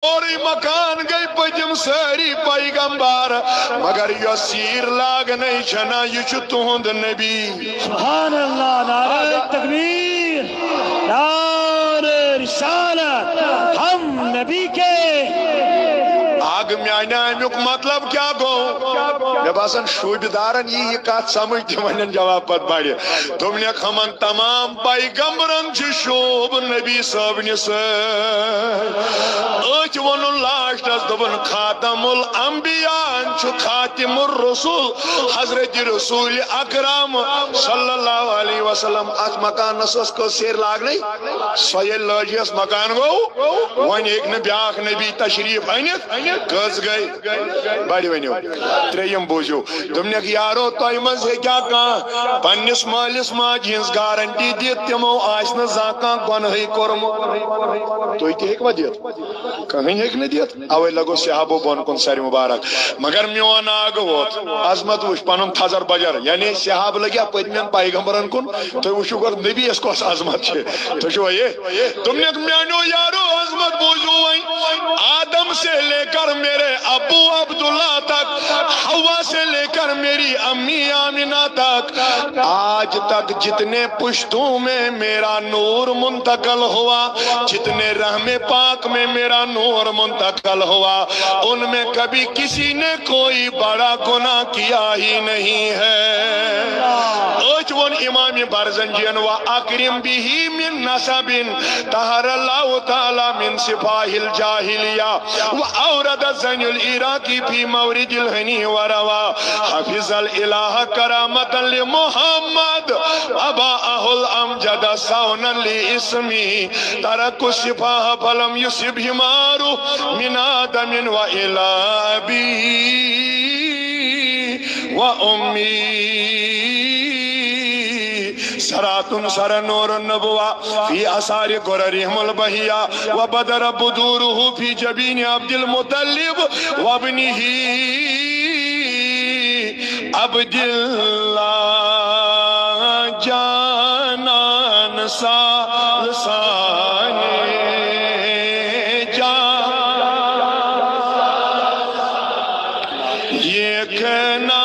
और मकान गई पजम सारी पैगंबर मगर यो सीर लाग नहीं छना यह तुहद नबी। सुभान अल्लाह, नारे तकबीर, नारे रिसालत, हम नबी के आग म्यान अमुक मतलब क्या गो मे बासन शूबदारन यह कत समझ तमन जवाब पत बड़े तुमने हमन तमाम पैगंबरन शोब नबी सब वन लास्टस दोपन खातमुल अंबिया खातिमुर रसूल हजरत रसूल अकरम सल्लल्लाहु अलैहि वसल्लम अत मकान को सेर लागन सो लजियस मकान गो वन एक ब्या नबी तशरीफ अनित कस गई बड़ वनो त्रेयम बूझो दोपन यारो तुम मज क्या पन्निस मालिस माज हज गारंटी दी तमो आन जा गुनह कोरमुत तुम तक दित कहीं हेक दित अवे लगो सहाबो बन कुन सर मुबारक मगर मोन आग वोत अजमत वुच पन थजर बजर यानी सहाब लगे पतमें पैगंबरन कुन तुम वो गो नबी कस अजमत तुम ये तुमने मानो यारो अजमत बूझो वही आदम से लेकर मेरे अबू अब्दुल्ला तक हवा से लेकर मेरी अम्मी आमिना तक आज तक जितने पुश्तों में मेरा नूर मुंतकल हुआ जितने रहमे पाक में मेरा नूर मुंतकल हुआ उनमें कभी किसी ने कोई बड़ा गुनाह किया ही नहीं है। वन इमाम बरजंजियन व अकरिम बिही मिन नसबिन तहरल्लाहु तआला मिन सिफाहिल जाहिलिया व औरद ज़ैनुल इराकी फी मौरिदिल हनी व रवा हफिज़ल इलाह करामतन लि मुहम्मद अबाअहुल अमजद सौनन लि इस्मी तरकु सिफाह फलम युसिब हिमारु मिन आदमिन व इला अबी व उम्मी सरातुन सर नूर नबुआ फी आसार गुररिहिमुल बहिया व बदर बुदूरुहु फी जबीन अब्दुल मुत्तलिब व अब्निही अब्दुल्लाह जानान सालसाने जा ये कहना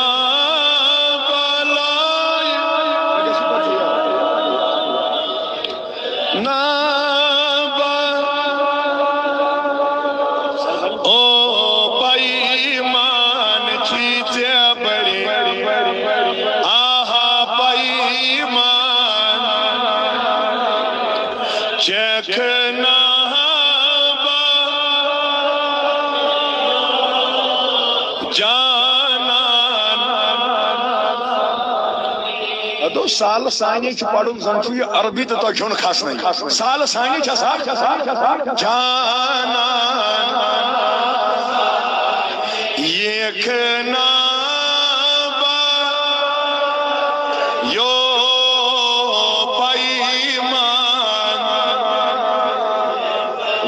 साल सानी पढ़ुन जन अरबी तो तुम खसन साल सानी जाना ये यो पैमान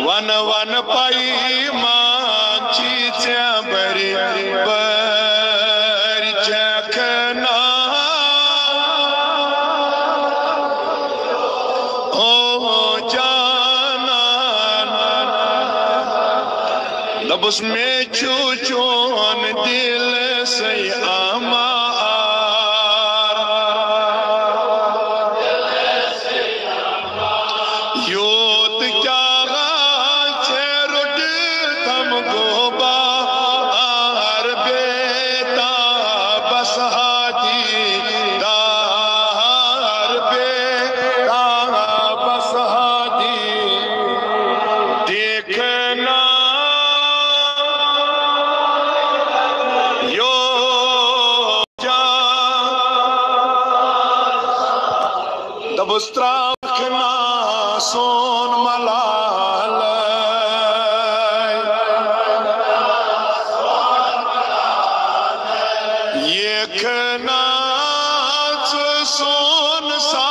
वन वन पैमान चीज़ बरी बर चखना उसमें चूचोन दिल से आमार योत क्या रुट तम गोबार बेता बस हादी दार बेता बस हादी देखना रखना सोन मलाल ये खनाच सोन सा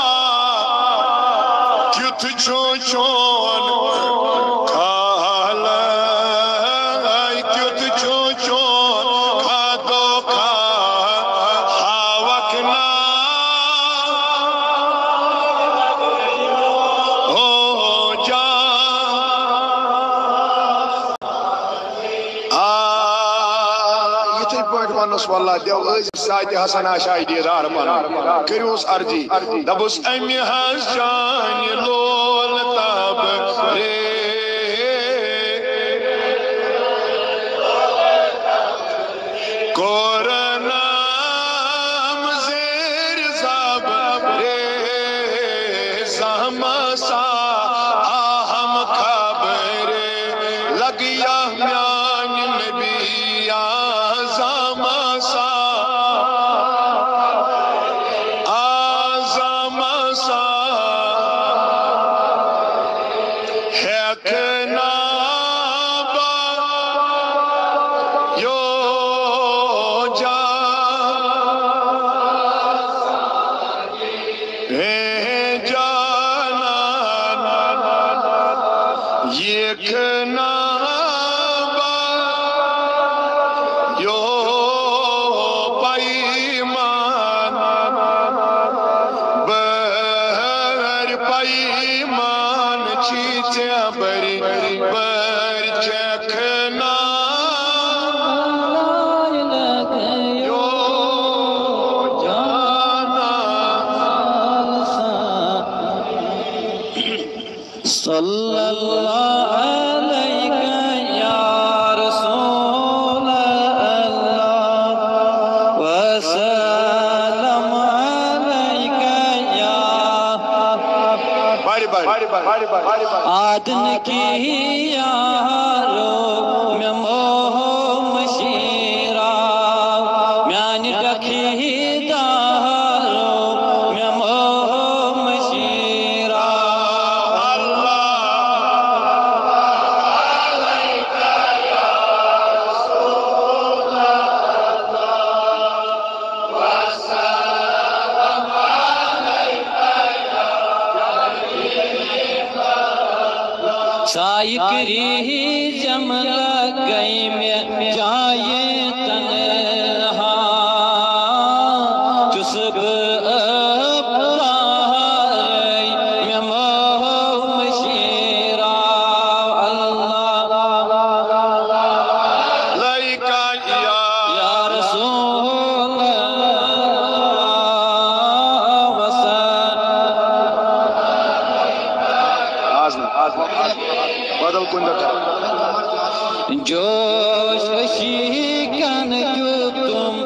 क्युथ छो चोन खाल क्युथ छो चोन खादो खा हावकना वनस वल्लाह देव सात हसन आशाई दीदार पन करूस अर्जी दबुस अमि हज शान लोल तब रे कोरनाम जेर सब रे सहमसा आहम खबरे लगिया म्यान नबिया आजमसा आजमसा हैकना यो जा जाना ये खना यो पैमान बर पैमान चीचे बरी बर चखना यो जाना सल्लल्लाहु अलैका या रसूल अल्लाह वसल्लम अलैका या आदन की यारो में मोह मशीरा म्यान रखी दारो में मोह मशीरा साइकरी जमल गई में जाए तन्हा चुसब में मोह मशीरा अल्लाह लइका या रसूल बदल कुंदक जोश शिकन जो तुम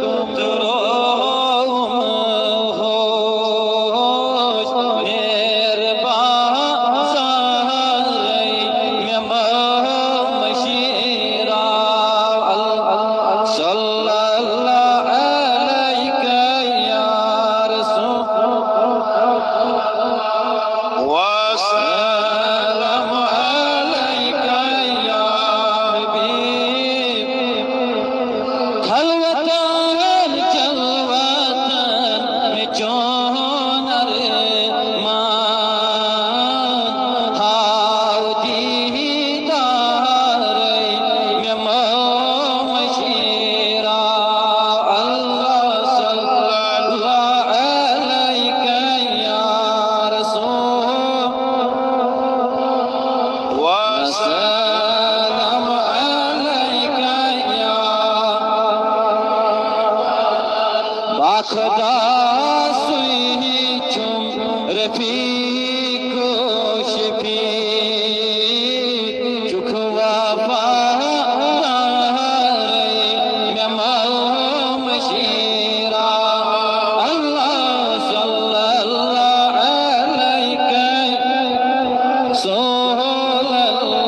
हो मेहरबान सारे में मशीरा सल्लल्लाहु अलैका या रसूल वसल्लम अलैका या हबीब खलवतन जलवतन में चोनर मान हाउ दीदार में मशीरा अल्लाह सल्लल्लाहु अलैका या रसूल वसल्लम अलैका या बाखदा सुई चुम रफीक शफी चुखवा पारे में मशीरा अल्लाह सल्लल्लाहु अलैका सल्लल्लाहु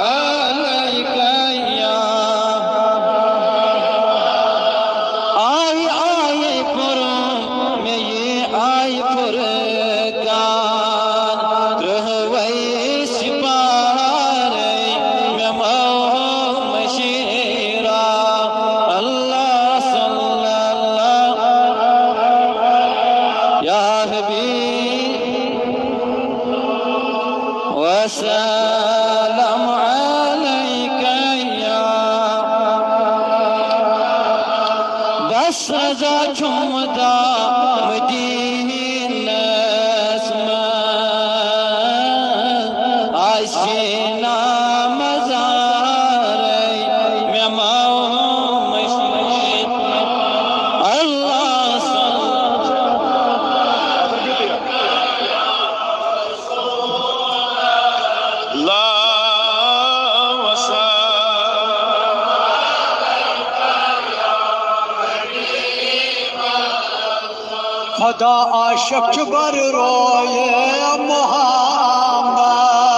अलैका या आए आए पुरम में ये आए पुरकान रहवै सिपारे में मोह मशीरा अल्लाह सल्लल्लाहु या हबीब वसल्लम अलैका या दस रजा चुमदा मदीनस में आशीना मजार खुदा आशिक बर रोए मोहम्मद